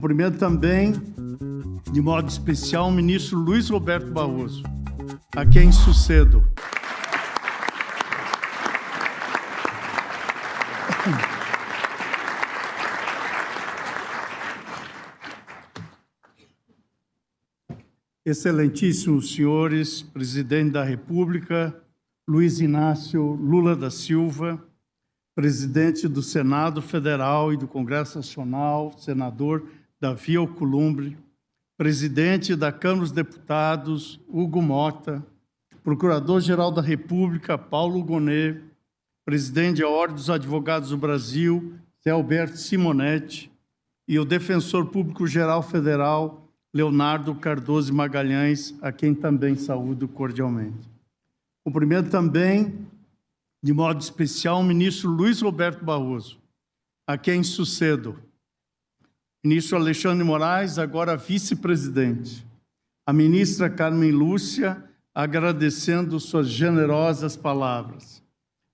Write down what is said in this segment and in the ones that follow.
Cumprimento também, de modo especial, o ministro Luiz Roberto Barroso, a quem sucedo. Excelentíssimos senhores, presidente da República, Luiz Inácio Lula da Silva, presidente do Senado Federal e do Congresso Nacional, senador Davi Alcolumbre, presidente da Câmara dos Deputados, Hugo Mota, procurador-geral da República, Paulo Gonet, presidente da Ordem dos Advogados do Brasil, Zé Alberto Simonetti, e o defensor público-geral federal, Leonardo Cardoso Magalhães, a quem também saúdo cordialmente. Cumprimento também, de modo especial, o ministro Luiz Roberto Barroso, a quem sucedo. Ministro Alexandre de Moraes, agora vice-presidente. A ministra Carmen Lúcia, agradecendo suas generosas palavras.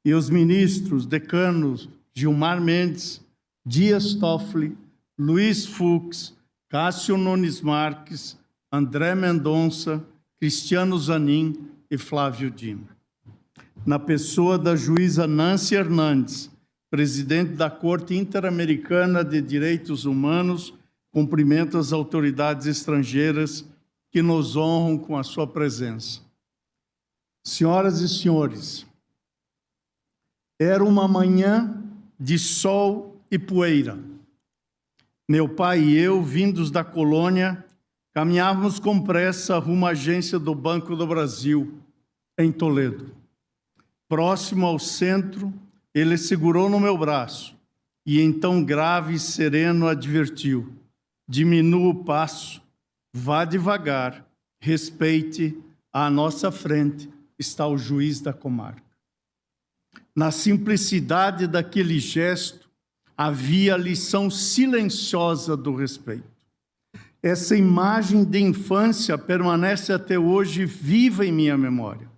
E os ministros decanos Gilmar Mendes, Dias Toffoli, Luiz Fux, Cássio Nunes Marques, André Mendonça, Cristiano Zanin e Flávio Dino. Na pessoa da juíza Nancy Hernandes, presidente da Corte Interamericana de Direitos Humanos, cumprimento as autoridades estrangeiras que nos honram com a sua presença. Senhoras e senhores, era uma manhã de sol e poeira. Meu pai e eu, vindos da colônia, caminhávamos com pressa rumo à agência do Banco do Brasil, em Toledo. Próximo ao centro, ele segurou no meu braço e então grave e sereno advertiu: diminua o passo, vá devagar, respeite, à nossa frente está o juiz da comarca. Na simplicidade daquele gesto havia a lição silenciosa do respeito. Essa imagem de infância permanece até hoje viva em minha memória.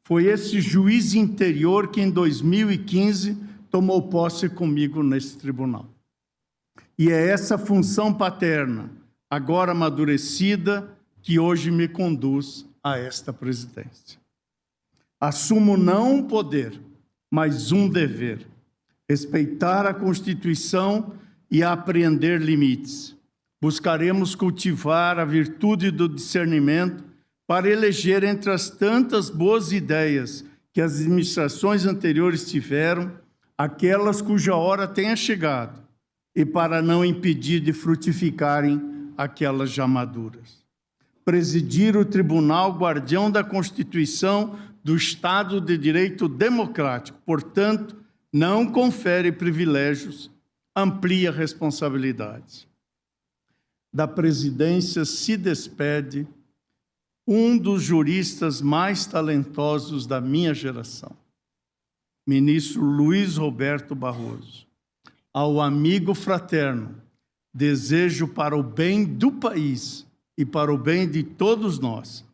Foi esse juiz interior que, em 2015, tomou posse comigo nesse tribunal. E é essa função paterna, agora amadurecida, que hoje me conduz a esta presidência. Assumo não um poder, mas um dever: respeitar a Constituição e apreender limites. Buscaremos cultivar a virtude do discernimento para eleger entre as tantas boas ideias que as administrações anteriores tiveram, aquelas cuja hora tenha chegado, e para não impedir de frutificarem aquelas já maduras. Presidir o Tribunal Guardião da Constituição do Estado de Direito Democrático, portanto, não confere privilégios, amplia responsabilidades. Da presidência se despede um dos juristas mais talentosos da minha geração, ministro Luiz Roberto Barroso. Ao amigo fraterno, desejo para o bem do país e para o bem de todos nós,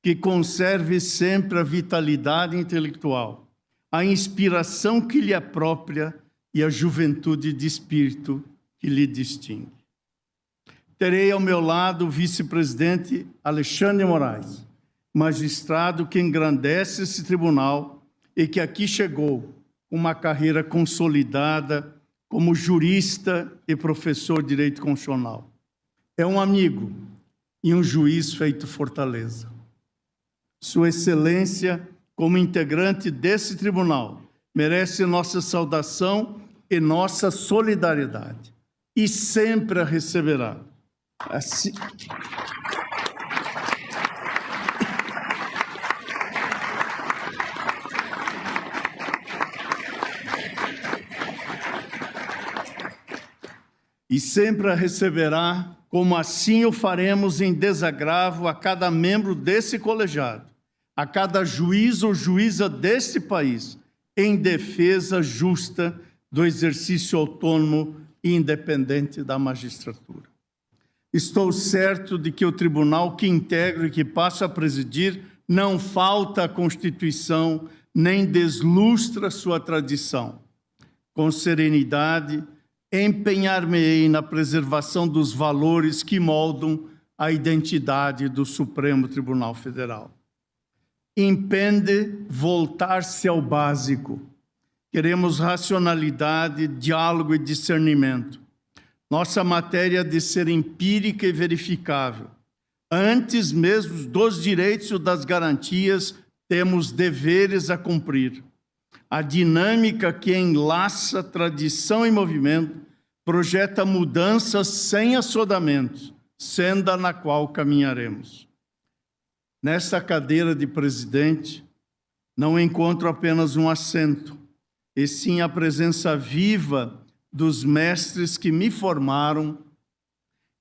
que conserve sempre a vitalidade intelectual, a inspiração que lhe é própria e a juventude de espírito que lhe distingue. Terei ao meu lado o vice-presidente Alexandre de Moraes, magistrado que engrandece esse tribunal e que aqui chegou com uma carreira consolidada como jurista e professor de direito constitucional. É um amigo e um juiz feito fortaleza. Sua Excelência, como integrante desse tribunal, merece nossa saudação e nossa solidariedade, e sempre a receberá. Assim... E sempre a receberá, como assim o faremos em desagravo a cada membro desse colegiado, a cada juiz ou juíza deste país, em defesa justa do exercício autônomo e independente da magistratura. Estou certo de que o tribunal que integro e que passo a presidir não falta à Constituição, nem deslustra sua tradição. Com serenidade, empenhar-me-ei na preservação dos valores que moldam a identidade do Supremo Tribunal Federal. Impende voltar-se ao básico. Queremos racionalidade, diálogo e discernimento. Nossa matéria de ser empírica e verificável. Antes mesmo dos direitos ou das garantias, temos deveres a cumprir. A dinâmica que enlaça tradição e movimento projeta mudanças sem assodamentos, senda na qual caminharemos. Nesta cadeira de presidente, não encontro apenas um assento, e sim a presença viva dos mestres que me formaram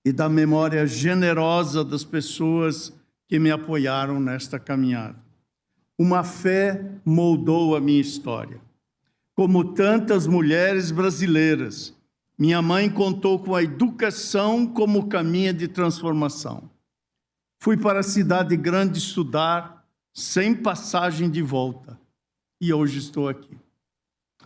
e da memória generosa das pessoas que me apoiaram nesta caminhada. Uma fé moldou a minha história. Como tantas mulheres brasileiras, minha mãe contou com a educação como caminho de transformação. Fui para a cidade grande estudar, sem passagem de volta, e hoje estou aqui.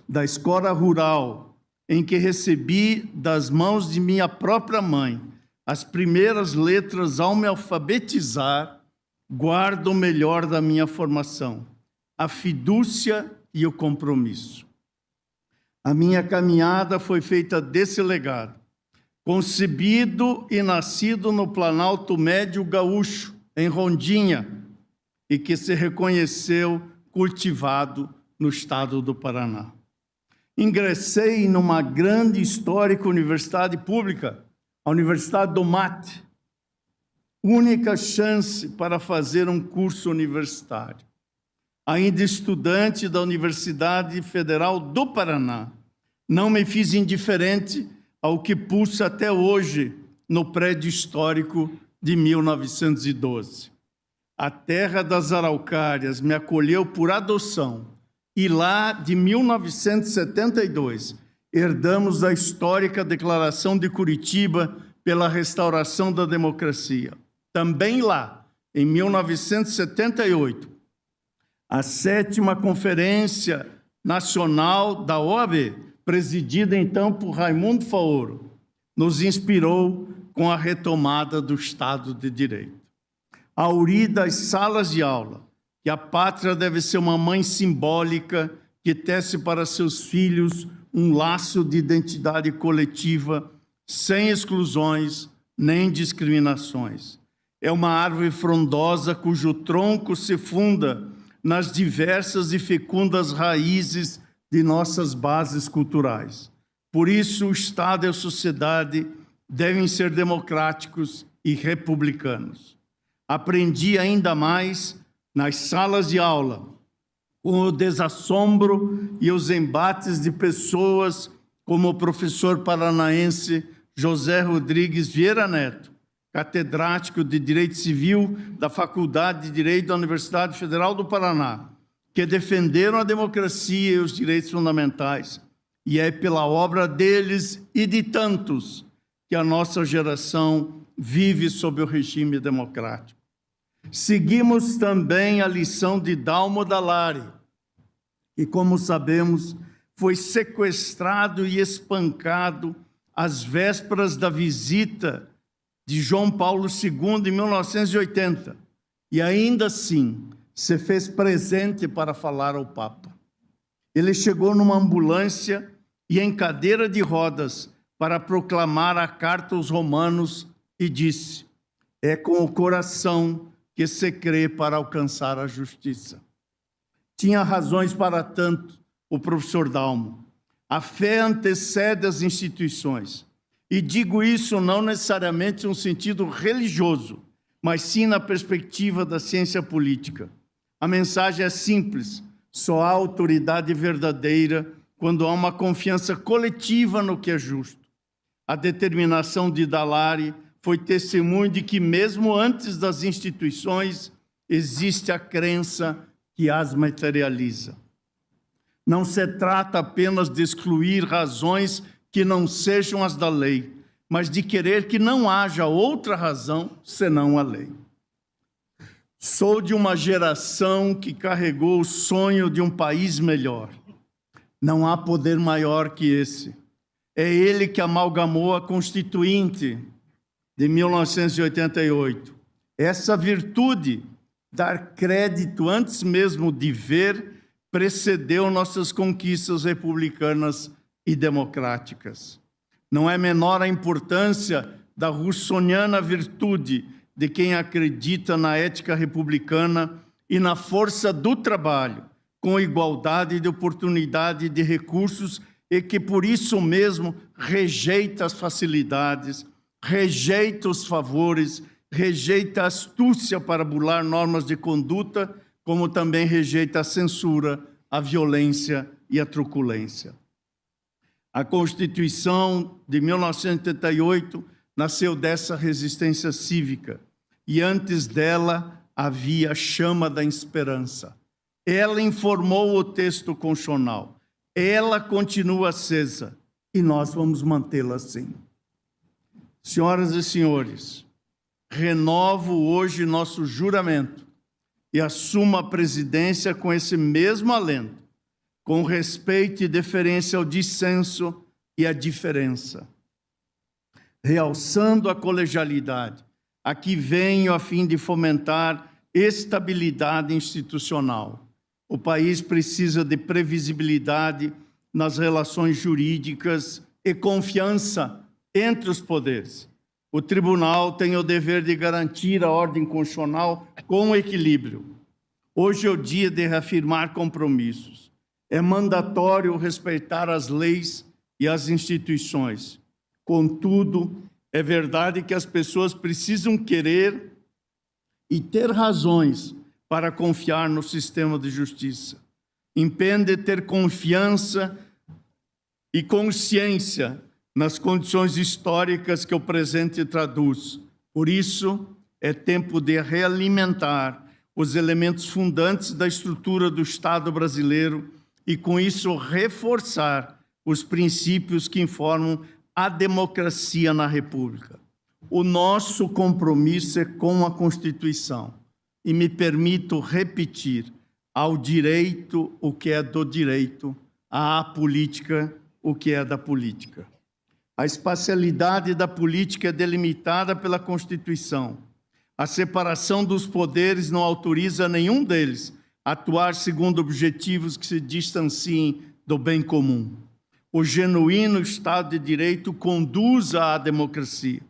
Da escola rural, em que recebi das mãos de minha própria mãe as primeiras letras ao me alfabetizar, guardo o melhor da minha formação, a fidúcia e o compromisso. A minha caminhada foi feita desse legado, concebido e nascido no Planalto Médio Gaúcho, em Rondinha, e que se reconheceu cultivado no estado do Paraná. Ingressei numa grande e histórica universidade pública, a Universidade do Mate, única chance para fazer um curso universitário. Ainda estudante da Universidade Federal do Paraná, não me fiz indiferente ao que pulsa até hoje no prédio histórico de 1912. A terra das Araucárias me acolheu por adoção e lá, de 1972, herdamos a histórica Declaração de Curitiba pela restauração da democracia. Também lá, em 1978, a 7ª Conferência Nacional da OAB, presidida então por Raimundo Faoro, nos inspirou com a retomada do Estado de Direito. A uri das salas de aula, que a pátria deve ser uma mãe simbólica que tece para seus filhos um laço de identidade coletiva, sem exclusões nem discriminações. É uma árvore frondosa cujo tronco se funda nas diversas e fecundas raízes de nossas bases culturais. Por isso, o Estado e a sociedade devem ser democráticos e republicanos. Aprendi ainda mais nas salas de aula, com o desassombro e os embates de pessoas como o professor paranaense José Rodrigues Vieira Neto, catedrático de Direito Civil da Faculdade de Direito da Universidade Federal do Paraná, que defenderam a democracia e os direitos fundamentais. E é pela obra deles e de tantos que a nossa geração vive sob o regime democrático. Seguimos também a lição de Dalmo Dallari, que, como sabemos, foi sequestrado e espancado às vésperas da visita de João Paulo II em 1980, e ainda assim se fez presente para falar ao Papa. Ele chegou numa ambulância e em cadeira de rodas para proclamar a Carta aos Romanos e disse: é com o coração que se crê para alcançar a justiça. Tinha razões para tanto o professor Dalmo. A fé antecede as instituições. E digo isso não necessariamente no sentido religioso, mas sim na perspectiva da ciência política. A mensagem é simples: só há autoridade verdadeira quando há uma confiança coletiva no que é justo. A determinação de Dallari foi testemunho de que, mesmo antes das instituições, existe a crença que as materializa. Não se trata apenas de excluir razões que não sejam as da lei, mas de querer que não haja outra razão senão a lei. Sou de uma geração que carregou o sonho de um país melhor. Não há poder maior que esse. É ele que amalgamou a Constituinte de 1988. Essa virtude, dar crédito antes mesmo de ver, precedeu nossas conquistas republicanas e democráticas. Não é menor a importância da russoniana virtude de quem acredita na ética republicana e na força do trabalho, com igualdade de oportunidade e de recursos, e que por isso mesmo rejeita as facilidades, rejeita os favores, rejeita a astúcia para burlar normas de conduta, como também rejeita a censura, a violência e a truculência. A Constituição de 1988 nasceu dessa resistência cívica, e antes dela havia a chama da esperança. Ela informou o texto constitucional, ela continua acesa, e nós vamos mantê-la assim. Senhoras e senhores, renovo hoje nosso juramento e assumo a presidência com esse mesmo alento, com respeito e deferência ao dissenso e à diferença, realçando a colegialidade. Aqui venho a fim de fomentar estabilidade institucional. O país precisa de previsibilidade nas relações jurídicas e confiança entre os poderes. O tribunal tem o dever de garantir a ordem constitucional com equilíbrio. Hoje é o dia de reafirmar compromissos. É mandatório respeitar as leis e as instituições. Contudo, é verdade que as pessoas precisam querer e ter razões para confiar no sistema de justiça. Impende ter confiança e consciência nas condições históricas que o presente traduz. Por isso, é tempo de realimentar os elementos fundantes da estrutura do Estado brasileiro e, com isso, reforçar os princípios que informam a democracia na República. O nosso compromisso é com a Constituição. E me permito repetir: ao direito o que é do direito, à política o que é da política. A espacialidade da política é delimitada pela Constituição. A separação dos poderes não autoriza nenhum deles a atuar segundo objetivos que se distanciem do bem comum. O genuíno Estado de Direito conduz à democracia,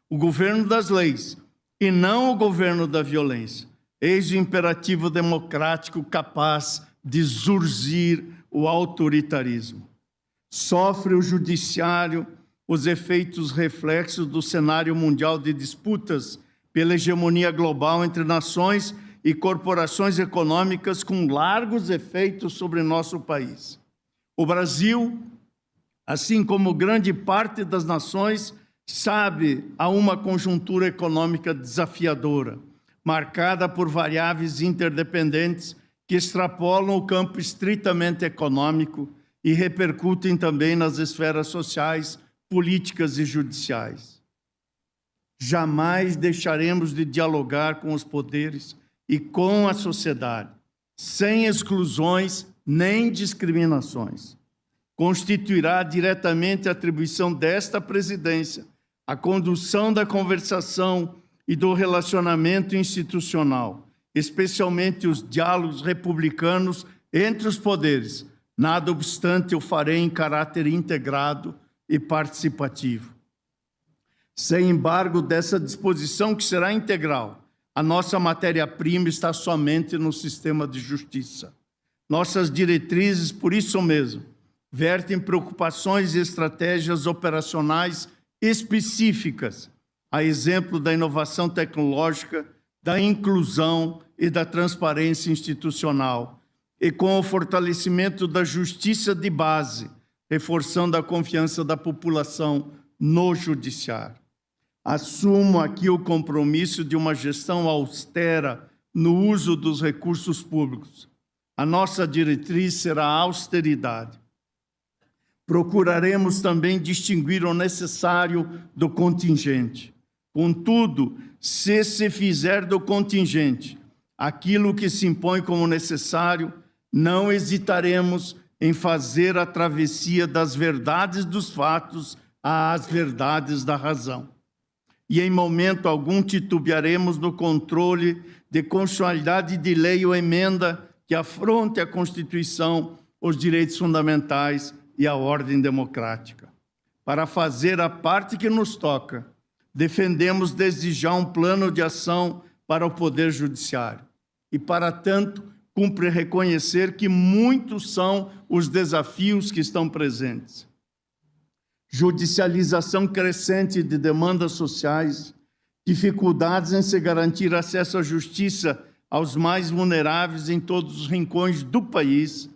o governo das leis, e não o governo da violência. Eis o imperativo democrático capaz de zurzir o autoritarismo. Sofre o judiciário os efeitos reflexos do cenário mundial de disputas pela hegemonia global entre nações e corporações econômicas com largos efeitos sobre nosso país. O Brasil, assim como grande parte das nações, sabe a uma conjuntura econômica desafiadora, marcada por variáveis interdependentes que extrapolam o campo estritamente econômico e repercutem também nas esferas sociais, políticas e judiciais. Jamais deixaremos de dialogar com os poderes e com a sociedade, sem exclusões nem discriminações. Constituirá diretamente a atribuição desta presidência a condução da conversação e do relacionamento institucional, especialmente os diálogos republicanos entre os poderes. Nada obstante, eu farei em caráter integrado e participativo. Sem embargo, dessa disposição que será integral, a nossa matéria-prima está somente no sistema de justiça. Nossas diretrizes, por isso mesmo, vertem preocupações e estratégias operacionais específicas, a exemplo da inovação tecnológica, da inclusão e da transparência institucional, e com o fortalecimento da justiça de base, reforçando a confiança da população no judiciário. Assumo aqui o compromisso de uma gestão austera no uso dos recursos públicos. A nossa diretriz será a austeridade. Procuraremos também distinguir o necessário do contingente. Contudo, se se fizer do contingente aquilo que se impõe como necessário, não hesitaremos em fazer a travessia das verdades dos fatos às verdades da razão. E em momento algum titubearemos no controle de constitucionalidade de lei ou emenda que afronte a Constituição, os direitos fundamentais e a ordem democrática. Para fazer a parte que nos toca, defendemos desde já um plano de ação para o Poder Judiciário. E, para tanto, cumpre reconhecer que muitos são os desafios que estão presentes. Judicialização crescente de demandas sociais, dificuldades em se garantir acesso à justiça aos mais vulneráveis em todos os rincões do país,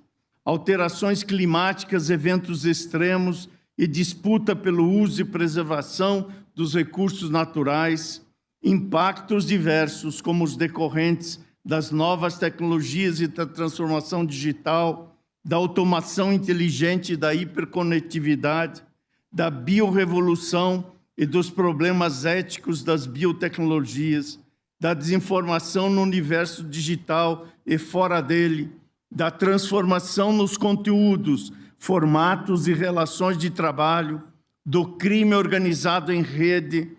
alterações climáticas, eventos extremos e disputa pelo uso e preservação dos recursos naturais, impactos diversos como os decorrentes das novas tecnologias e da transformação digital, da automação inteligente e da hiperconectividade, da biorrevolução e dos problemas éticos das biotecnologias, da desinformação no universo digital e fora dele, da transformação nos conteúdos, formatos e relações de trabalho, do crime organizado em rede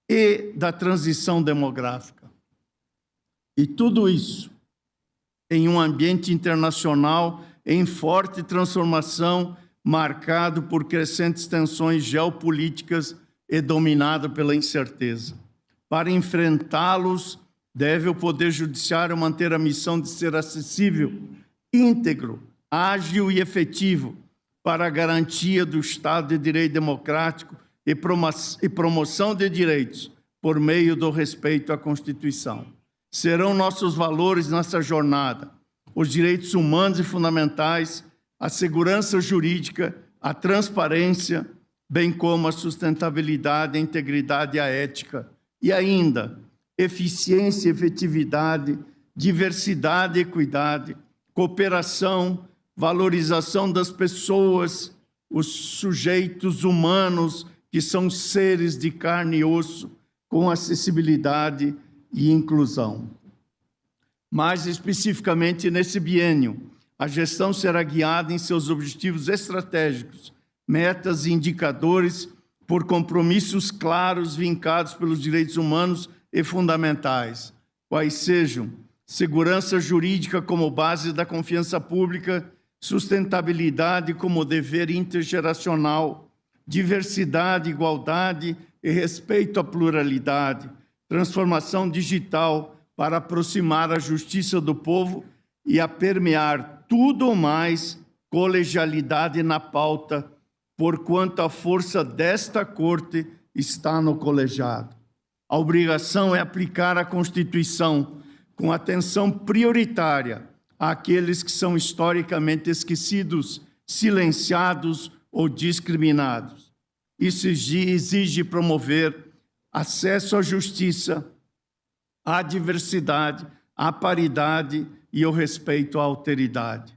e da transição demográfica. E tudo isso em um ambiente internacional em forte transformação, marcado por crescentes tensões geopolíticas e dominado pela incerteza. Para enfrentá-los, deve o Poder Judiciário manter a missão de ser acessível, íntegro, ágil e efetivo para a garantia do Estado de Direito democrático e promoção de direitos por meio do respeito à Constituição. Serão nossos valores nessa jornada os direitos humanos e fundamentais, a segurança jurídica, a transparência, bem como a sustentabilidade, a integridade e a ética, e ainda eficiência, efetividade, diversidade e equidade, cooperação, valorização das pessoas, os sujeitos humanos, que são seres de carne e osso, com acessibilidade e inclusão. Mais especificamente, nesse biênio, a gestão será guiada em seus objetivos estratégicos, metas e indicadores por compromissos claros vincados pelos direitos humanos e fundamentais, quais sejam segurança jurídica como base da confiança pública, sustentabilidade como dever intergeracional, diversidade, igualdade e respeito à pluralidade, transformação digital para aproximar a justiça do povo e a permear tudo mais colegialidade na pauta, porquanto a força desta Corte está no colegiado. A obrigação é aplicar a Constituição com atenção prioritária àqueles que são historicamente esquecidos, silenciados ou discriminados. Isso exige promover acesso à justiça, à diversidade, à paridade e ao respeito à alteridade.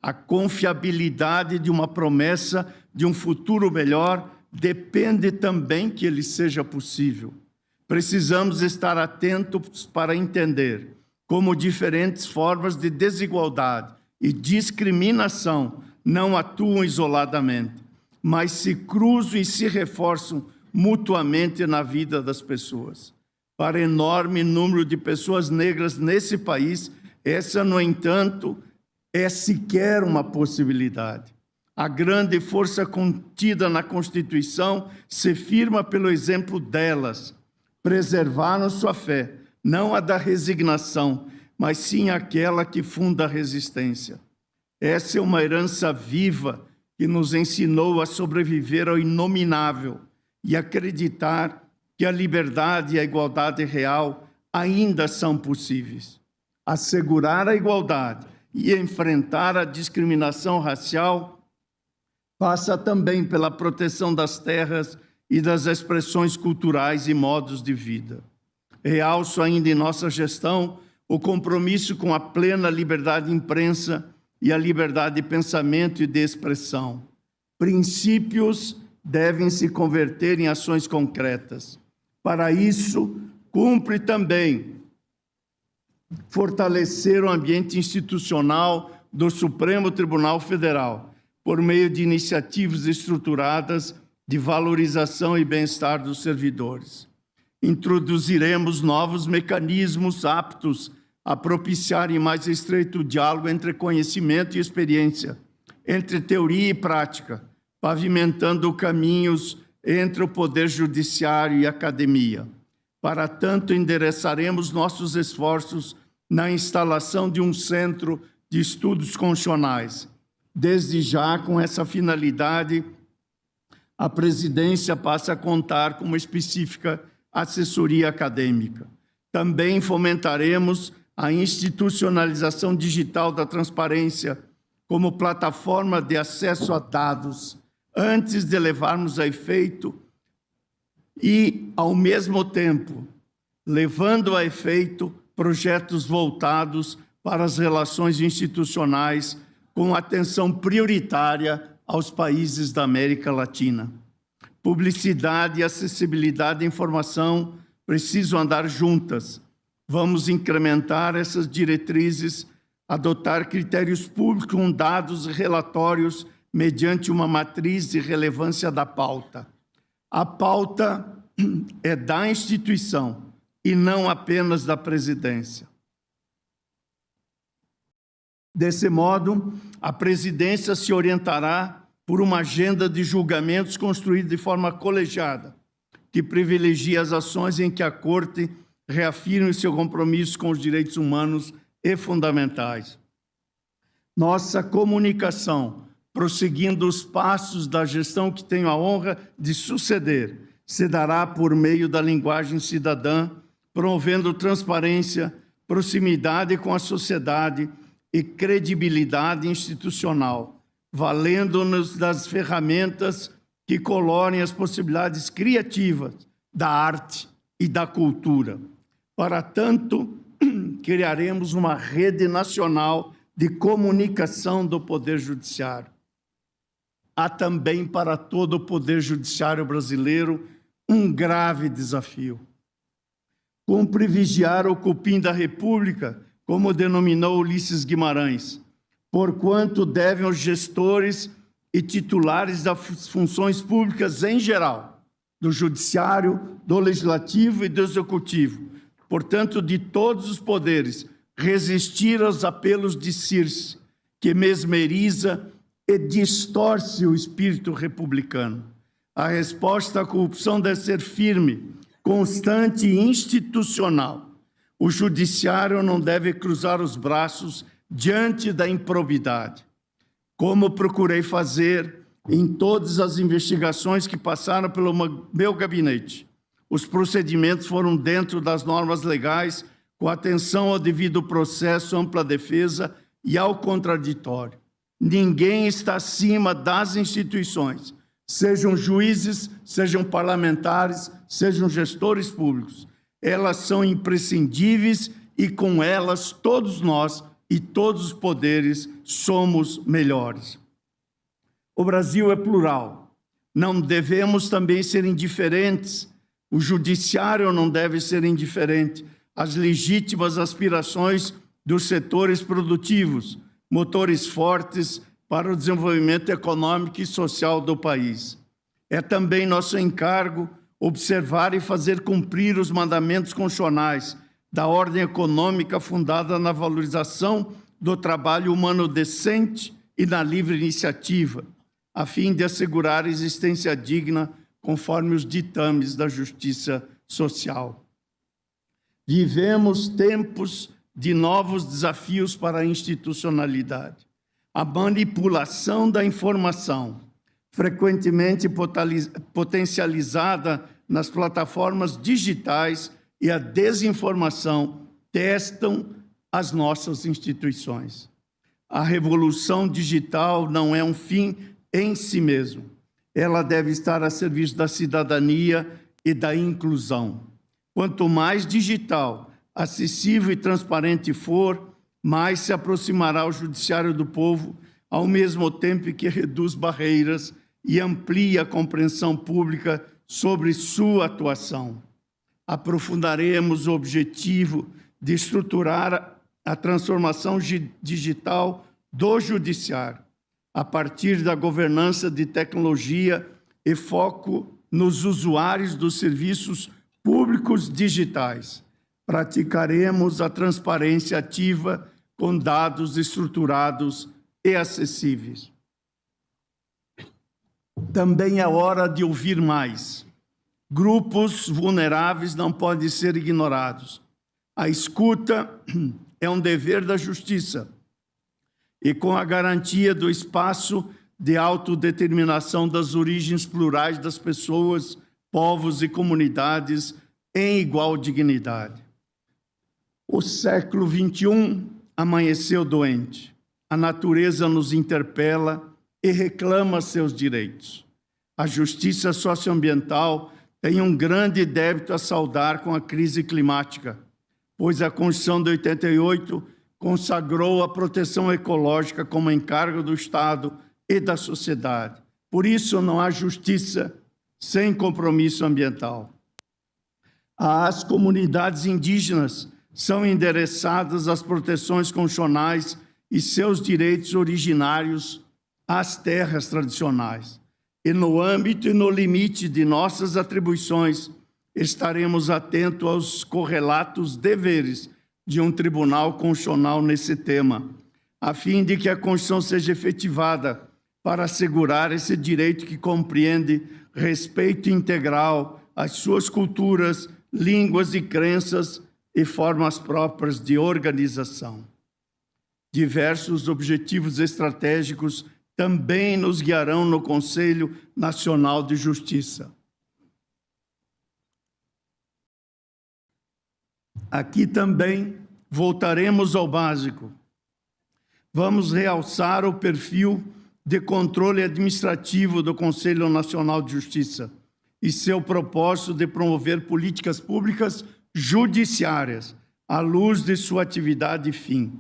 A confiabilidade de uma promessa de um futuro melhor depende também que ele seja possível. Precisamos estar atentos para entender como diferentes formas de desigualdade e discriminação não atuam isoladamente, mas se cruzam e se reforçam mutuamente na vida das pessoas. Para enorme número de pessoas negras nesse país, essa, no entanto, é sequer uma possibilidade. A grande força contida na Constituição se firma pelo exemplo delas. Preservaram sua fé, não a da resignação, mas sim aquela que funda a resistência. Essa é uma herança viva que nos ensinou a sobreviver ao inominável e acreditar que a liberdade e a igualdade real ainda são possíveis. Assegurar a igualdade e enfrentar a discriminação racial passa também pela proteção das terras e das expressões culturais e modos de vida. Realço ainda em nossa gestão o compromisso com a plena liberdade de imprensa e a liberdade de pensamento e de expressão. Princípios devem se converter em ações concretas. Para isso, cumpre também fortalecer o ambiente institucional do Supremo Tribunal Federal, por meio de iniciativas estruturadas de valorização e bem-estar dos servidores. Introduziremos novos mecanismos aptos a propiciarem mais estreito diálogo entre conhecimento e experiência, entre teoria e prática, pavimentando caminhos entre o Poder Judiciário e a academia. Para tanto, endereçaremos nossos esforços na instalação de um centro de estudos constitucionais. Desde já, com essa finalidade, a presidência passa a contar com uma específica assessoria acadêmica. Também fomentaremos a institucionalização digital da transparência como plataforma de acesso a dados, antes de levarmos a efeito e, ao mesmo tempo, levando a efeito projetos voltados para as relações institucionais com atenção prioritária aos países da América Latina. Publicidade e acessibilidade à informação precisam andar juntas. Vamos incrementar essas diretrizes, adotar critérios públicos com dados e relatórios mediante uma matriz de relevância da pauta. A pauta é da instituição e não apenas da presidência. Desse modo, a presidência se orientará por uma agenda de julgamentos construída de forma colegiada, que privilegia as ações em que a Corte reafirme seu compromisso com os direitos humanos e fundamentais. Nossa comunicação, prosseguindo os passos da gestão que tenho a honra de suceder, se dará por meio da linguagem cidadã, promovendo transparência, proximidade com a sociedade e credibilidade institucional, valendo-nos das ferramentas que colorem as possibilidades criativas da arte e da cultura. Para tanto, criaremos uma rede nacional de comunicação do Poder Judiciário. Há também para todo o Poder Judiciário brasileiro um grave desafio. Como privilegiar o cupim da República, como denominou Ulisses Guimarães, porquanto devem os gestores e titulares das funções públicas em geral, do Judiciário, do Legislativo e do Executivo, portanto, de todos os poderes, resistir aos apelos de Circe, que mesmeriza e distorce o espírito republicano. A resposta à corrupção deve ser firme, constante e institucional. O judiciário não deve cruzar os braços diante da improbidade, como procurei fazer em todas as investigações que passaram pelo meu gabinete. Os procedimentos foram dentro das normas legais, com atenção ao devido processo, ampla defesa e ao contraditório. Ninguém está acima das instituições, sejam juízes, sejam parlamentares, sejam gestores públicos. Elas são imprescindíveis e com elas todos nós e todos os poderes somos melhores. O Brasil é plural. Não devemos também ser indiferentes. O judiciário não deve ser indiferente às legítimas aspirações dos setores produtivos, motores fortes para o desenvolvimento econômico e social do país. É também nosso encargo observar e fazer cumprir os mandamentos constitucionais da ordem econômica fundada na valorização do trabalho humano decente e na livre iniciativa, a fim de assegurar a existência digna conforme os ditames da justiça social. Vivemos tempos de novos desafios para a institucionalidade. A manipulação da informação, frequentemente potencializada nas plataformas digitais, e a desinformação testam as nossas instituições. A revolução digital não é um fim em si mesmo. Ela deve estar a serviço da cidadania e da inclusão. Quanto mais digital, acessível e transparente for, mais se aproximará o judiciário do povo, ao mesmo tempo que reduz barreiras e amplia a compreensão pública sobre sua atuação. Aprofundaremos o objetivo de estruturar a transformação digital do judiciário. a partir da governança de tecnologia e foco nos usuários dos serviços públicos digitais. Praticaremos a transparência ativa com dados estruturados e acessíveis. Também é hora de ouvir mais. Grupos vulneráveis não podem ser ignorados. A escuta é um dever da justiça e com a garantia do espaço de autodeterminação das origens plurais das pessoas, povos e comunidades em igual dignidade. O século XXI amanheceu doente. A natureza nos interpela e reclama seus direitos. A justiça socioambiental tem um grande débito a saldar com a crise climática, pois a Constituição de 88 consagrou a proteção ecológica como encargo do Estado e da sociedade. Por isso, não há justiça sem compromisso ambiental. Às comunidades indígenas são endereçadas as proteções constitucionais e seus direitos originários às terras tradicionais. E no âmbito e no limite de nossas atribuições, estaremos atentos aos correlatos deveres de um tribunal constitucional nesse tema, a fim de que a Constituição seja efetivada para assegurar esse direito que compreende respeito integral às suas culturas, línguas e crenças e formas próprias de organização. Diversos objetivos estratégicos também nos guiarão no Conselho Nacional de Justiça. Aqui também voltaremos ao básico. Vamos realçar o perfil de controle administrativo do Conselho Nacional de Justiça e seu propósito de promover políticas públicas judiciárias à luz de sua atividade e fim.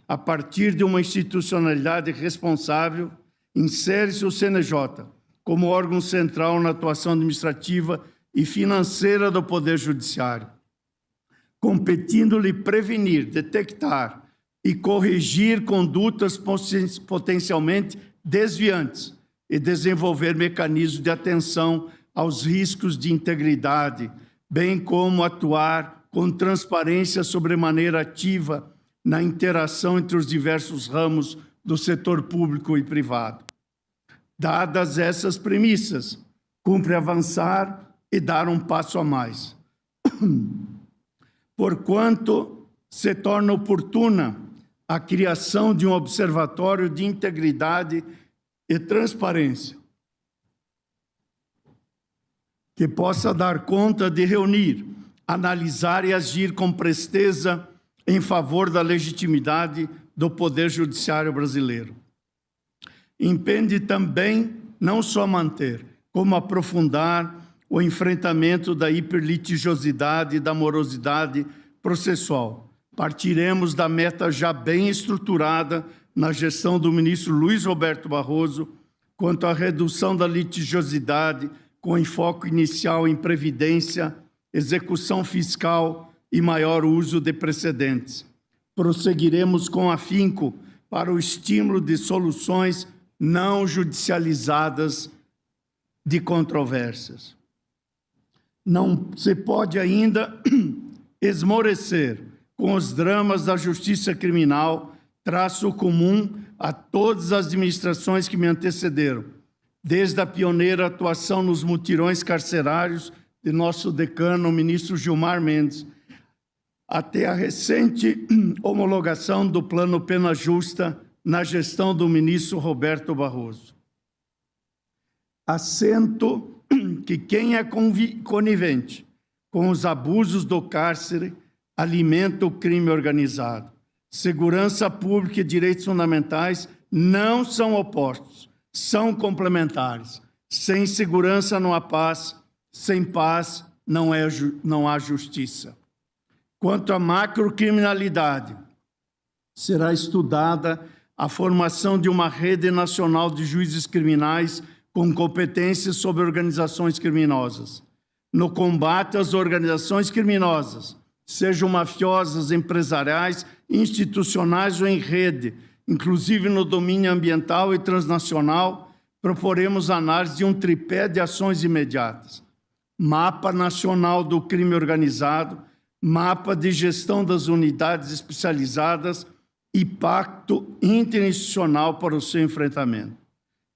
A partir de uma institucionalidade responsável, insere-se o CNJ como órgão central na atuação administrativa e financeira do Poder Judiciário, competindo-lhe prevenir, detectar e corrigir condutas potencialmente desviantes e desenvolver mecanismos de atenção aos riscos de integridade, bem como atuar com transparência sobremaneira ativa na interação entre os diversos ramos do setor público e privado. Dadas essas premissas, cumpre avançar e dar um passo a mais. Porquanto se torna oportuna a criação de um observatório de integridade e transparência, que possa dar conta de reunir, analisar e agir com presteza em favor da legitimidade do Poder Judiciário brasileiro. Impende também não só manter, como aprofundar o enfrentamento da hiperlitigiosidade e da morosidade processual. Partiremos da meta já bem estruturada na gestão do ministro Luiz Roberto Barroso quanto à redução da litigiosidade com enfoque inicial em previdência, execução fiscal e maior uso de precedentes. Prosseguiremos com afinco para o estímulo de soluções não judicializadas de controvérsias. Não se pode ainda esmorecer com os dramas da justiça criminal, traço comum a todas as administrações que me antecederam, desde a pioneira atuação nos mutirões carcerários de nosso decano, o ministro Gilmar Mendes, até a recente homologação do Plano Pena Justa na gestão do ministro Roberto Barroso. Assento que quem é conivente com os abusos do cárcere alimenta o crime organizado. Segurança pública e direitos fundamentais não são opostos, são complementares. Sem segurança não há paz, sem paz não há justiça. Quanto à macrocriminalidade, será estudada a formação de uma rede nacional de juízes criminais com competências sobre organizações criminosas. No combate às organizações criminosas, sejam mafiosas, empresariais, institucionais ou em rede, inclusive no domínio ambiental e transnacional, proporemos a análise de um tripé de ações imediatas: Mapa Nacional do Crime Organizado, Mapa de Gestão das Unidades Especializadas e Pacto Interinstitucional para o seu enfrentamento.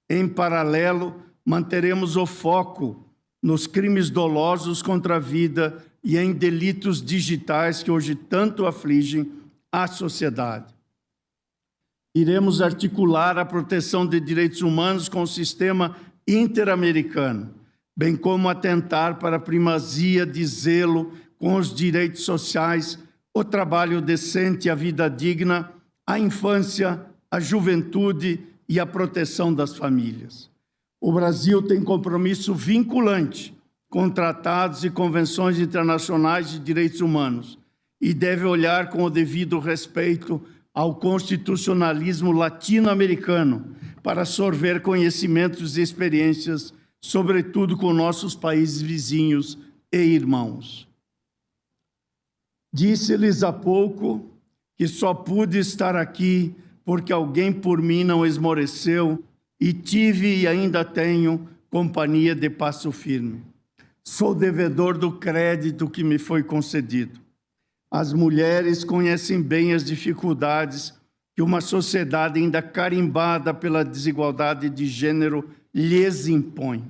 Em paralelo, manteremos o foco nos crimes dolosos contra a vida e em delitos digitais que hoje tanto afligem a sociedade. Iremos articular a proteção de direitos humanos com o sistema interamericano, bem como atentar para a primazia de zelo com os direitos sociais, o trabalho decente, a vida digna, a infância, a juventude e a proteção das famílias. O Brasil tem compromisso vinculante com tratados e convenções internacionais de direitos humanos e deve olhar com o devido respeito ao constitucionalismo latino-americano para sorver conhecimentos e experiências, sobretudo com nossos países vizinhos e irmãos. Disse-lhes há pouco que só pude estar aqui porque alguém por mim não esmoreceu e tive e ainda tenho companhia de passo firme. Sou devedor do crédito que me foi concedido. As mulheres conhecem bem as dificuldades que uma sociedade ainda carimbada pela desigualdade de gênero lhes impõe.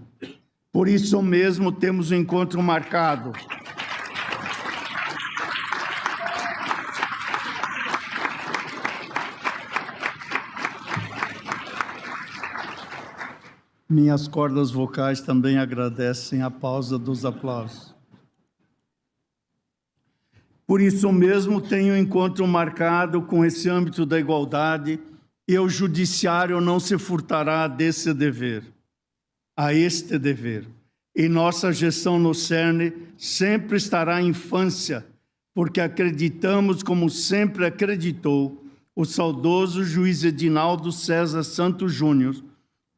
Por isso mesmo temos um encontro marcado. Minhas cordas vocais também agradecem a pausa dos aplausos. Por isso mesmo tenho um encontro marcado com esse âmbito da igualdade e o judiciário não se furtará desse dever, a este dever. E nossa gestão no CERN sempre estará a infância, porque acreditamos, como sempre acreditou, o saudoso juiz Edinaldo César Santos Júnior,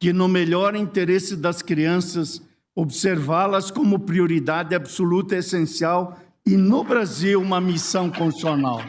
que no melhor interesse das crianças, observá-las como prioridade absoluta e essencial e, no Brasil, uma missão constitucional.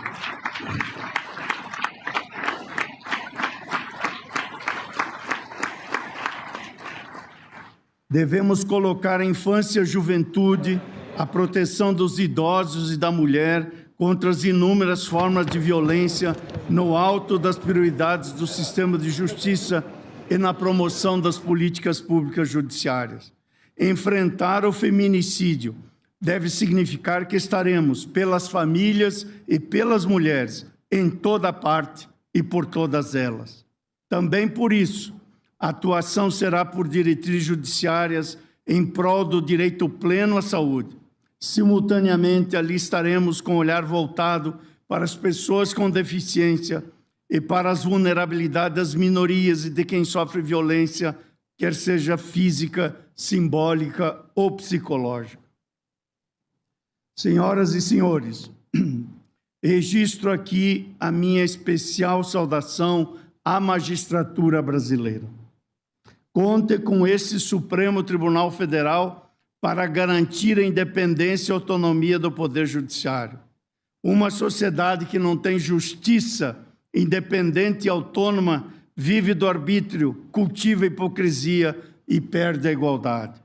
Devemos colocar a infância e a juventude, a proteção dos idosos e da mulher contra as inúmeras formas de violência no alto das prioridades do sistema de justiça e na promoção das políticas públicas judiciárias. Enfrentar o feminicídio deve significar que estaremos pelas famílias e pelas mulheres em toda parte e por todas elas. Também por isso, a atuação será por diretrizes judiciárias em prol do direito pleno à saúde. Simultaneamente, ali estaremos com o olhar voltado para as pessoas com deficiência e para as vulnerabilidades das minorias e de quem sofre violência, quer seja física, simbólica ou psicológica. Senhoras e senhores, registro aqui a minha especial saudação à magistratura brasileira. Conte com esse Supremo Tribunal Federal para garantir a independência e autonomia do Poder Judiciário. Uma sociedade que não tem justiça independente e autônoma vive do arbítrio, cultiva a hipocrisia e perde a igualdade.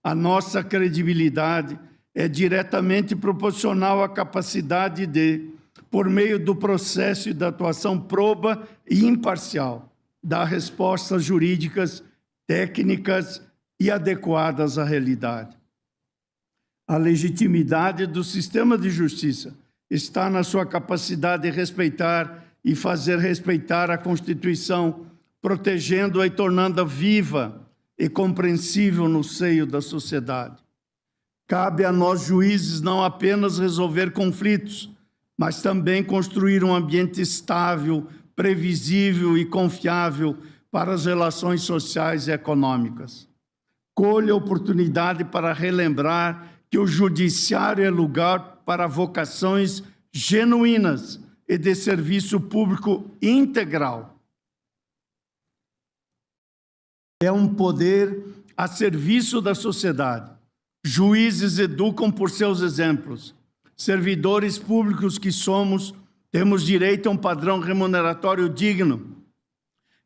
A nossa credibilidade é diretamente proporcional à capacidade de, por meio do processo e da atuação proba e imparcial, dar respostas jurídicas, técnicas e adequadas à realidade. A legitimidade do sistema de justiça está na sua capacidade de respeitar e fazer respeitar a Constituição, protegendo-a e tornando-a viva e compreensível no seio da sociedade. Cabe a nós, juízes, não apenas resolver conflitos, mas também construir um ambiente estável, previsível e confiável para as relações sociais e econômicas. Colhe a oportunidade para relembrar que o judiciário é lugar para vocações genuínas e de serviço público integral. É um poder a serviço da sociedade. Juízes educam por seus exemplos. Servidores públicos que somos, Temos direito a um padrão remuneratório digno,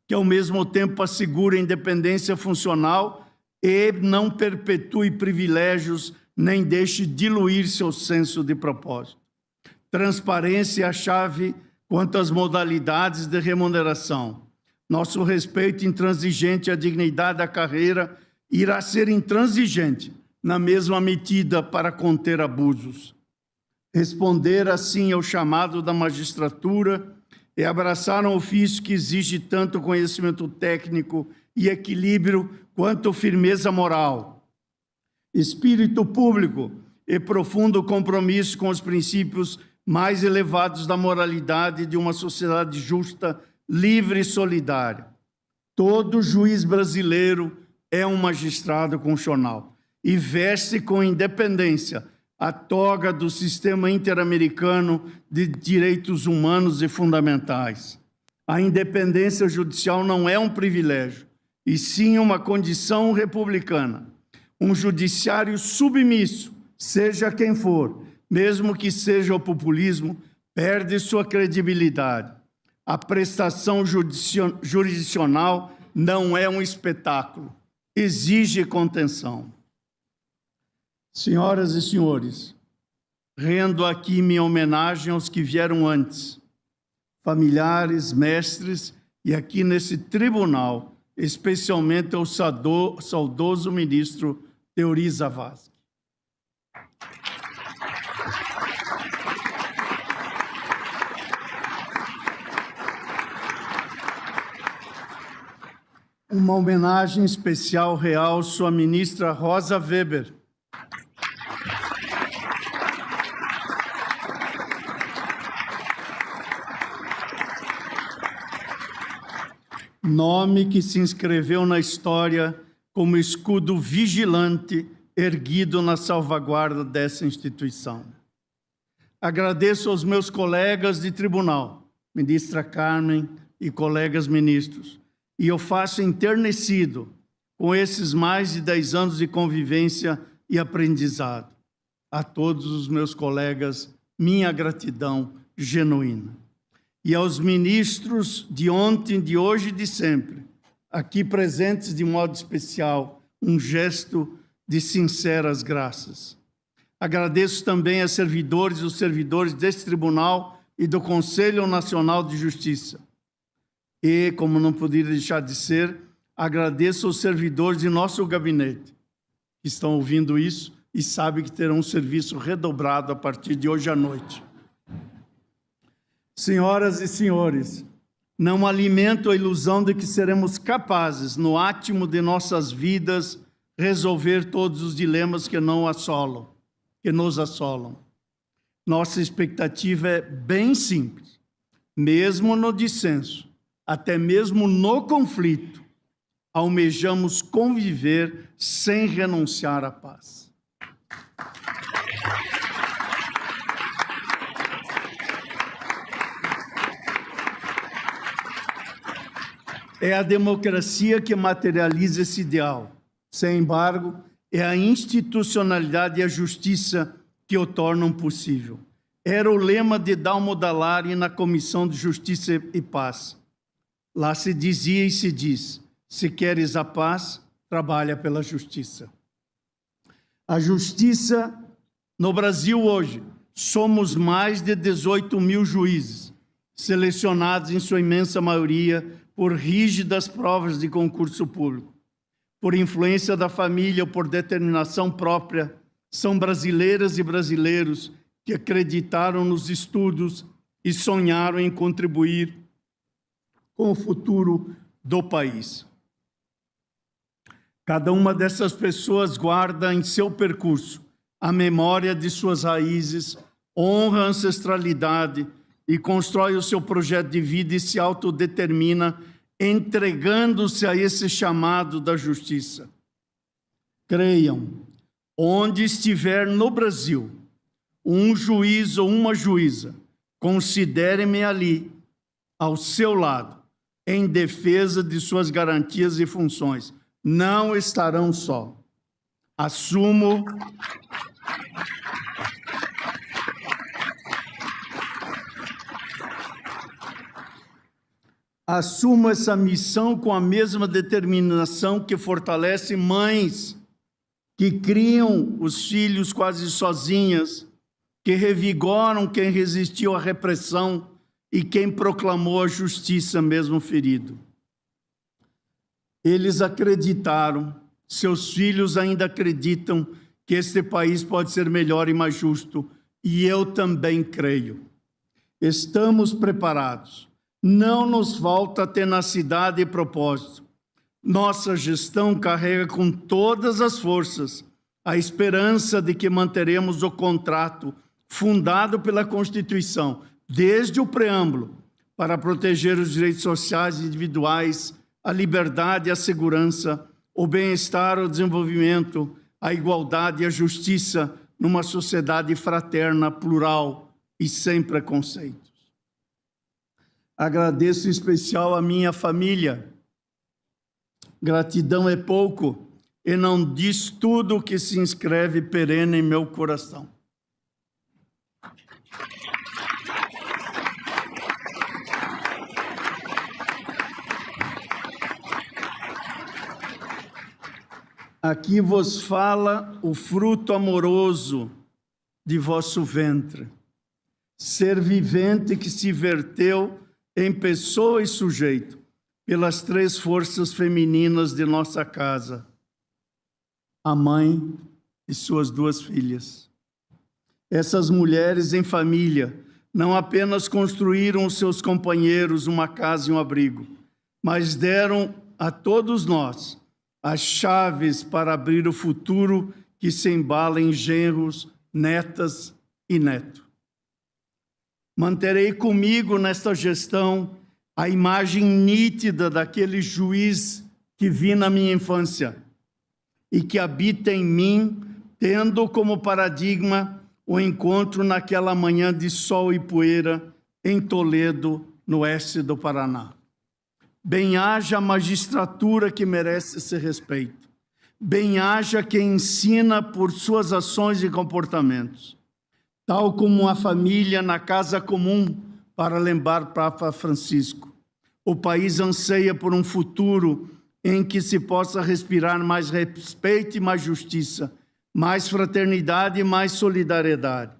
que ao mesmo tempo assegure independência funcional e não perpetue privilégios nem deixe diluir seu senso de propósito. Transparência é a chave quanto às modalidades de remuneração. Nosso respeito intransigente à dignidade da carreira irá ser intransigente na mesma medida para conter abusos. Responder assim ao chamado da magistratura é abraçar um ofício que exige tanto conhecimento técnico e equilíbrio quanto firmeza moral, espírito público e profundo compromisso com os princípios mais elevados da moralidade de uma sociedade justa, livre e solidária. Todo juiz brasileiro é um magistrado constitucional e veste com independência a toga do sistema interamericano de direitos humanos e fundamentais. A independência judicial não é um privilégio, e sim uma condição republicana. Um judiciário submisso, seja quem for, mesmo que seja o populismo, perde sua credibilidade. A prestação jurisdicional não é um espetáculo, exige contenção. Senhoras e senhores, rendo aqui minha homenagem aos que vieram antes, familiares, mestres, e aqui nesse tribunal, especialmente ao saudoso ministro Teori Zavascki. Uma homenagem especial realço à ministra Rosa Weber, nome que se inscreveu na história como escudo vigilante erguido na salvaguarda dessa instituição. Agradeço aos meus colegas de tribunal, ministra Carmen e colegas ministros, e eu faço enternecido com esses mais de 10 anos de convivência e aprendizado. A todos os meus colegas, minha gratidão genuína. E aos ministros de ontem, de hoje e de sempre, aqui presentes de modo especial, um gesto de sinceras graças. Agradeço também a servidores e os servidores deste tribunal e do Conselho Nacional de Justiça. E, como não poderia deixar de ser, agradeço aos servidores de nosso gabinete, que estão ouvindo isso e sabem que terão um serviço redobrado a partir de hoje à noite. Senhoras e senhores, não alimento a ilusão de que seremos capazes, no átimo de nossas vidas, resolver todos os dilemas que nos assolam. Nossa expectativa é bem simples. Mesmo no dissenso, até mesmo no conflito, almejamos conviver sem renunciar à paz. É a democracia que materializa esse ideal. Sem embargo, é a institucionalidade e a justiça que o tornam possível. Era o lema de Dalmo Dall'Ari na Comissão de Justiça e Paz. Lá se dizia e se diz: se queres a paz, trabalha pela justiça. A justiça no Brasil hoje, somos mais de 18 mil juízes, selecionados em sua imensa maioria por rígidas provas de concurso público. Por influência da família ou por determinação própria, são brasileiras e brasileiros que acreditaram nos estudos e sonharam em contribuir com o futuro do país. Cada uma dessas pessoas guarda em seu percurso a memória de suas raízes, honra a ancestralidade e constrói o seu projeto de vida e se autodetermina, entregando-se a esse chamado da justiça. Creiam, onde estiver no Brasil, um juiz ou uma juíza, considere-me ali, ao seu lado, em defesa de suas garantias e funções. Não estarão só. Assumo assumo essa missão com a mesma determinação que fortalece mães que criam os filhos quase sozinhas, que revigoram quem resistiu à repressão e quem proclamou a justiça mesmo ferido. Eles acreditaram, seus filhos ainda acreditam que este país pode ser melhor e mais justo, e eu também creio. Estamos preparados. Não nos falta tenacidade e propósito. Nossa gestão carrega com todas as forças a esperança de que manteremos o contrato fundado pela Constituição, desde o preâmbulo, para proteger os direitos sociais e individuais, a liberdade e a segurança, o bem-estar, o desenvolvimento, a igualdade e a justiça numa sociedade fraterna, plural e sem preconceitos. Agradeço em especial a minha família. Gratidão é pouco e não diz tudo o que se inscreve perene em meu coração. Aqui vos fala o fruto amoroso de vosso ventre, ser vivente que se verteu em pessoa e sujeito pelas três forças femininas de nossa casa, a mãe e suas duas filhas. Essas mulheres em família não apenas construíram os seus companheiros uma casa e um abrigo, mas deram a todos nós as chaves para abrir o futuro que se embala em genros, netas e netos. Manterei comigo nesta gestão a imagem nítida daquele juiz que vi na minha infância e que habita em mim, tendo como paradigma o encontro naquela manhã de sol e poeira em Toledo, no oeste do Paraná. Bem-haja a magistratura que merece esse respeito. Bem-haja quem ensina por suas ações e comportamentos. Tal como a família na casa comum, para lembrar Papa Francisco. O país anseia por um futuro em que se possa respirar mais respeito e mais justiça, mais fraternidade e mais solidariedade.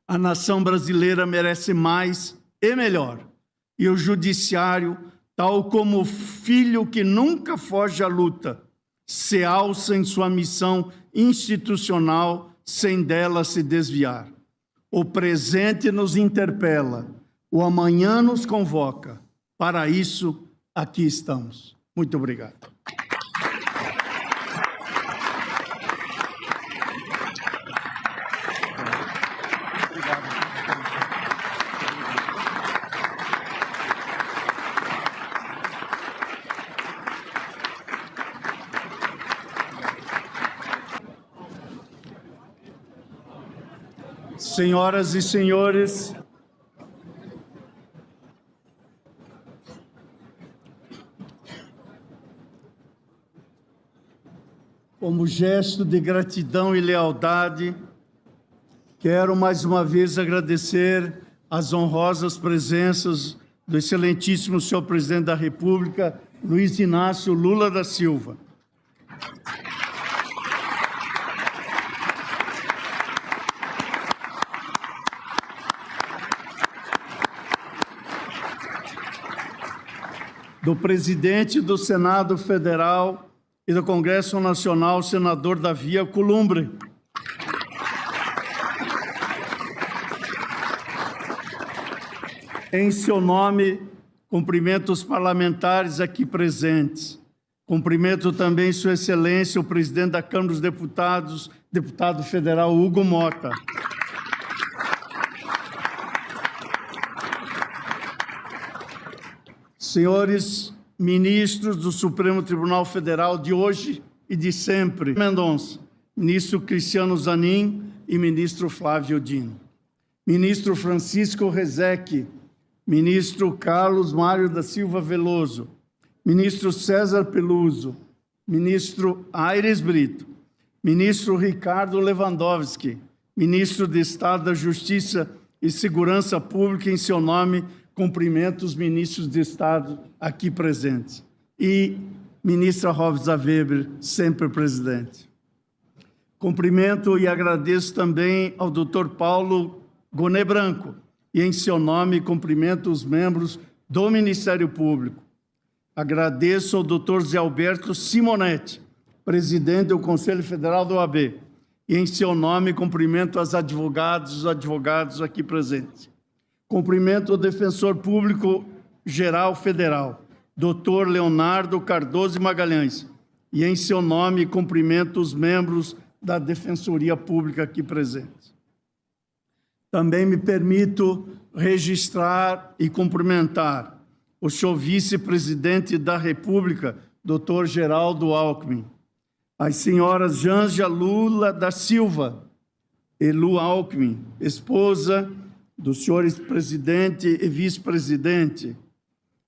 A nação brasileira merece mais e melhor. E o judiciário, tal como o filho que nunca foge à luta, se alça em sua missão institucional sem dela se desviar. O presente nos interpela, o amanhã nos convoca. Para isso, aqui estamos. Muito obrigado. Senhoras e senhores, como gesto de gratidão e lealdade, quero mais uma vez agradecer as honrosas presenças do excelentíssimo senhor presidente da República, Luiz Inácio Lula da Silva. Do presidente do Senado Federal e do Congresso Nacional, senador Davi Alcolumbre. Em seu nome, cumprimento os parlamentares aqui presentes. Cumprimento também Sua Excelência, o presidente da Câmara dos Deputados, deputado federal Hugo Mota. Senhores ministros do Supremo Tribunal Federal de hoje e de sempre, Mendonça, ministro Cristiano Zanin e ministro Flávio Dino, ministro Francisco Rezec, ministro Carlos Mário da Silva Veloso, ministro César Peluso, ministro Aires Brito, ministro Ricardo Lewandowski, ministro de Estado da Justiça e Segurança Pública, em seu nome, cumprimento os ministros de Estado aqui presentes. E ministra Rosa Weber, sempre presente. Cumprimento e agradeço também ao Dr. Paulo Goné Branco, e em seu nome cumprimento os membros do Ministério Público. Agradeço ao Dr. Zé Alberto Simonetti, presidente do Conselho Federal da OAB, e em seu nome cumprimento as advogadas e os advogados aqui presentes. Cumprimento o Defensor Público Geral Federal, Dr. Leonardo Cardoso Magalhães, e em seu nome cumprimento os membros da Defensoria Pública aqui presentes. Também me permito registrar e cumprimentar o senhor vice-presidente da República, Dr. Geraldo Alckmin, as senhoras Janja Lula da Silva e Lu Alckmin, esposa dos senhores presidente e vice-presidente,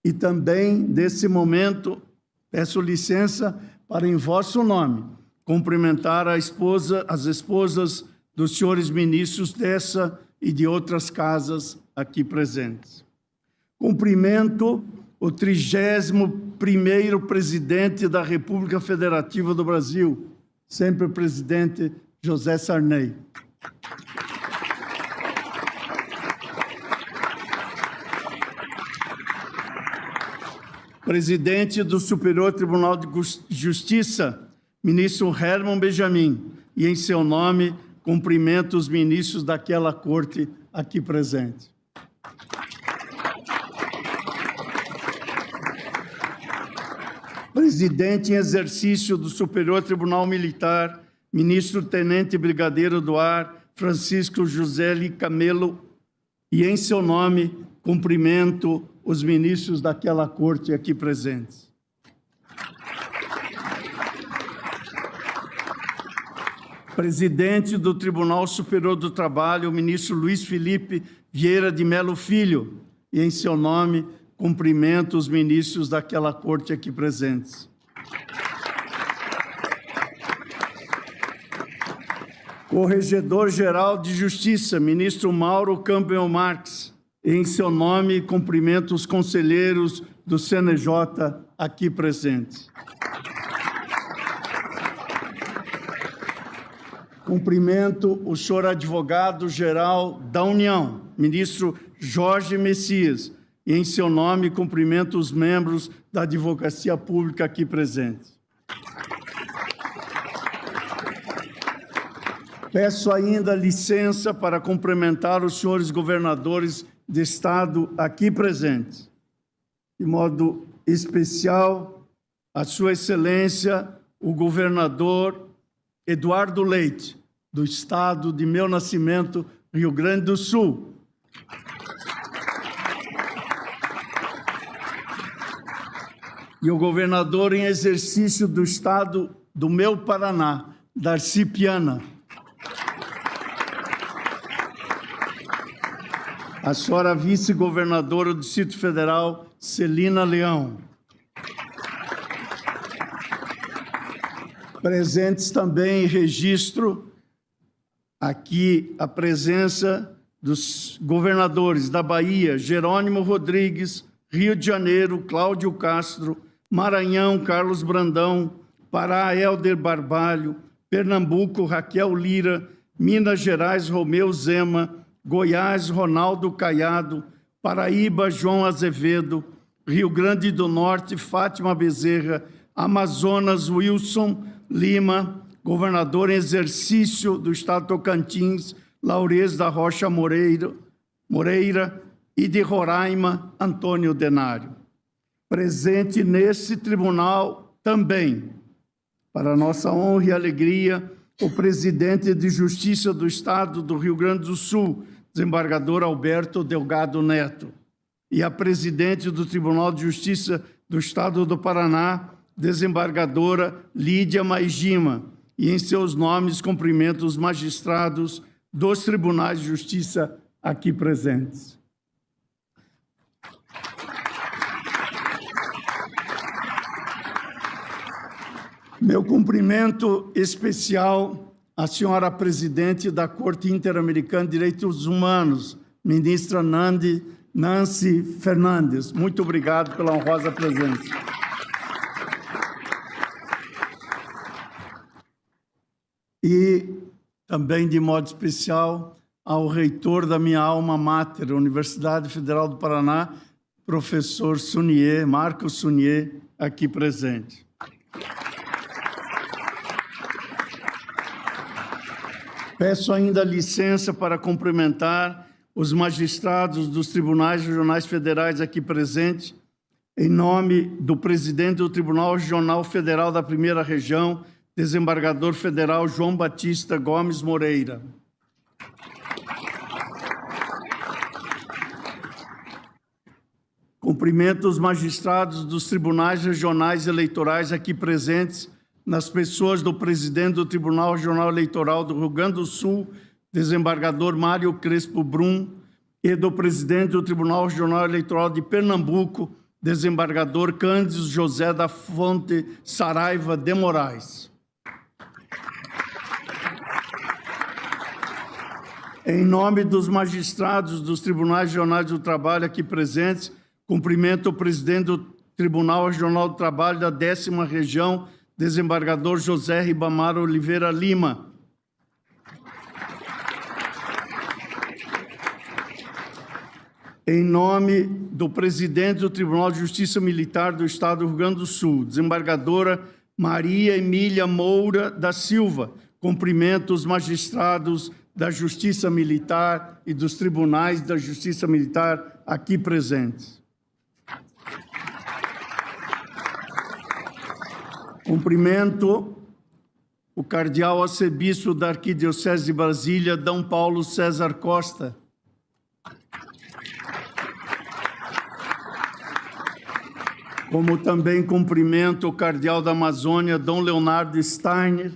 e também, nesse momento, peço licença para, em vosso nome, cumprimentar as esposas dos senhores ministros dessa e de outras casas aqui presentes. Cumprimento o 31º presidente da República Federativa do Brasil, sempre presidente José Sarney. Presidente do Superior Tribunal de Justiça, ministro Herman Benjamin, e em seu nome cumprimento os ministros daquela corte aqui presentes. Presidente em exercício do Superior Tribunal Militar, ministro Tenente Brigadeiro do Ar, Francisco José Camelo, e em seu nome cumprimento os ministros daquela corte aqui presentes. Presidente do Tribunal Superior do Trabalho, o ministro Luiz Felipe Vieira de Melo Filho, e em seu nome cumprimento os ministros daquela corte aqui presentes. Corregedor-Geral de Justiça, ministro Mauro Campbell Marques, e em seu nome cumprimento os conselheiros do CNJ aqui presentes. Cumprimento o senhor advogado-geral da União, ministro Jorge Messias, e em seu nome cumprimento os membros da Advocacia Pública aqui presentes. Peço ainda licença para cumprimentar os senhores governadores de Estado aqui presentes. De modo especial, a Sua Excelência, o governador Eduardo Leite, do Estado de meu nascimento, Rio Grande do Sul. E o governador em exercício do Estado do meu Paraná, Darcy Piana. A senhora vice-governadora do Distrito Federal, Celina Leão. Presentes também, registro aqui a presença dos governadores da Bahia, Jerônimo Rodrigues, Rio de Janeiro, Cláudio Castro, Maranhão, Carlos Brandão, Pará, Helder Barbalho, Pernambuco, Raquel Lira, Minas Gerais, Romeu Zema, Goiás, Ronaldo Caiado, Paraíba, João Azevedo, Rio Grande do Norte, Fátima Bezerra, Amazonas, Wilson Lima, governador em exercício do Estado de Tocantins, Laurez da Rocha Moreira, e de Roraima, Antônio Denário. Presente nesse tribunal também, para nossa honra e alegria, o presidente de Justiça do Estado do Rio Grande do Sul, desembargador Alberto Delgado Neto, e a presidente do Tribunal de Justiça do Estado do Paraná, desembargadora Lídia Maijima, e em seus nomes cumprimento os magistrados dos Tribunais de Justiça aqui presentes. Meu cumprimento especial à senhora presidente da Corte Interamericana de Direitos Humanos, ministra Nandi Nancy Fernandes. Muito obrigado pela honrosa presença. E também, de modo especial, ao reitor da minha alma mater, Universidade Federal do Paraná, professor Sunier, Marcos Sunier, aqui presente. Peço ainda licença para cumprimentar os magistrados dos tribunais regionais federais aqui presentes, em nome do presidente do Tribunal Regional Federal da Primeira Região, desembargador federal João Batista Gomes Moreira. Cumprimento os magistrados dos tribunais regionais eleitorais aqui presentes, nas pessoas do presidente do Tribunal Regional Eleitoral do Rio Grande do Sul, desembargador Mário Crespo Brum, e do presidente do Tribunal Regional Eleitoral de Pernambuco, desembargador Cândido José da Fonte Saraiva de Moraes. Em nome dos magistrados dos Tribunais Regionais do Trabalho aqui presentes, cumprimento o presidente do Tribunal Regional do Trabalho da 10ª Região, desembargador José Ribamar Oliveira Lima. Em nome do presidente do Tribunal de Justiça Militar do Estado do Rio Grande do Sul, desembargadora Maria Emília Moura da Silva, cumprimento os magistrados da Justiça Militar e dos tribunais da Justiça Militar aqui presentes. Cumprimento o cardeal arcebispo da Arquidiocese de Brasília, D. Paulo César Costa. Como também cumprimento o cardeal da Amazônia, D. Leonardo Steiner,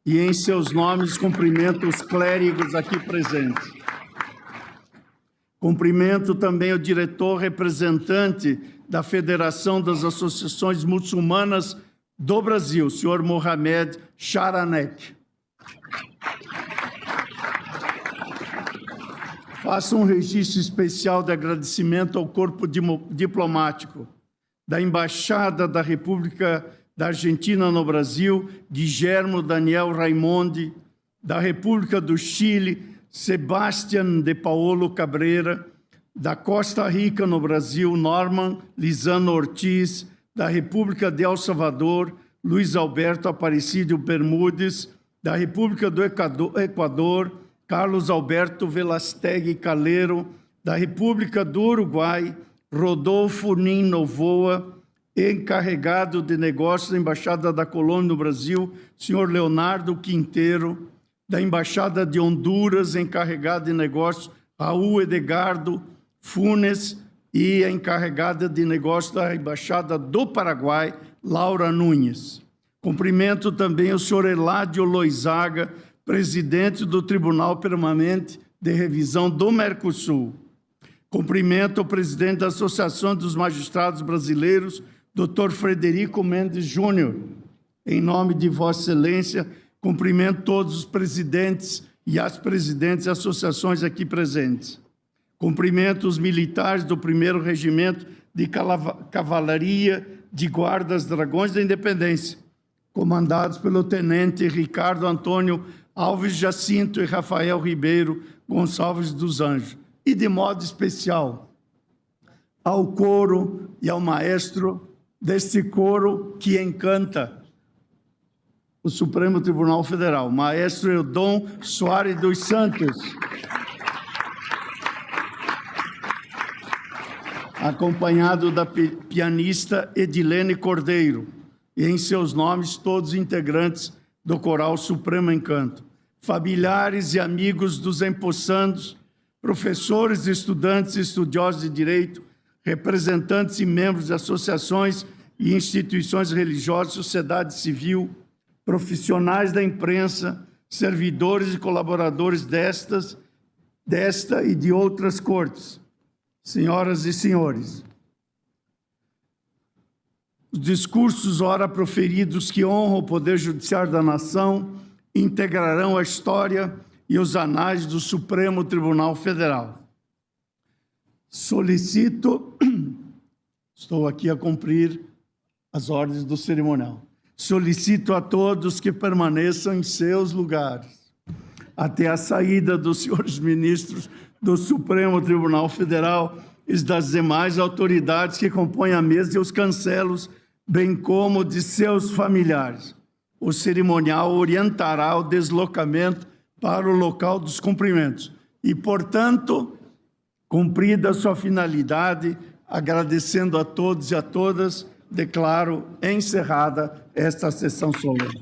e em seus nomes cumprimento os clérigos aqui presentes. Cumprimento também o diretor representante da Federação das Associações Muçulmanas do Brasil, senhor Mohamed Sharanek. Faço um registro especial de agradecimento ao corpo diplomático da Embaixada da República da Argentina no Brasil, Guillermo Daniel Raimondi, da República do Chile, Sebastián de Paolo Cabreira, da Costa Rica no Brasil, Norman Lizano Ortiz, da República de El Salvador, Luiz Alberto Aparecido Bermudes, da República do Equador, Carlos Alberto Velastegui Calero, da República do Uruguai, Rodolfo Nin Novoa, encarregado de negócios da Embaixada da Colômbia no Brasil, senhor Leonardo Quinteiro, da Embaixada de Honduras, encarregado de negócios, Raul Edgardo Funes, e a encarregada de negócios da Embaixada do Paraguai, Laura Nunes. Cumprimento também o senhor Eládio Loizaga, presidente do Tribunal Permanente de Revisão do Mercosul. Cumprimento o presidente da Associação dos Magistrados Brasileiros, Dr. Frederico Mendes Júnior. Em nome de Vossa Excelência, cumprimento todos os presidentes e as presidentes e associações aqui presentes. Cumprimento os militares do 1º Regimento de Cavalaria de Guardas Dragões da Independência, comandados pelo Tenente Ricardo Antônio Alves Jacinto e Rafael Ribeiro Gonçalves dos Anjos. E, de modo especial, ao coro e ao maestro deste coro que encanta o Supremo Tribunal Federal, maestro Eudon Soares dos Santos, acompanhado da pianista Edilene Cordeiro, e em seus nomes todos os integrantes do Coral Supremo Encanto, familiares e amigos dos empossandos, professores, estudantes e estudiosos de direito, representantes e membros de associações e instituições religiosas, sociedade civil, profissionais da imprensa, servidores e colaboradores desta e de outras cortes, senhoras e senhores. Os discursos ora proferidos que honram o Poder Judiciário da Nação integrarão a história e os anais do Supremo Tribunal Federal. Solicito, estou aqui a cumprir as ordens do cerimonial. Solicito a todos que permaneçam em seus lugares até a saída dos senhores ministros do Supremo Tribunal Federal e das demais autoridades que compõem a mesa e os cancelos, bem como de seus familiares. O cerimonial orientará o deslocamento para o local dos cumprimentos e, portanto, cumprida a sua finalidade, agradecendo a todos e a todas, declaro encerrada esta sessão solene.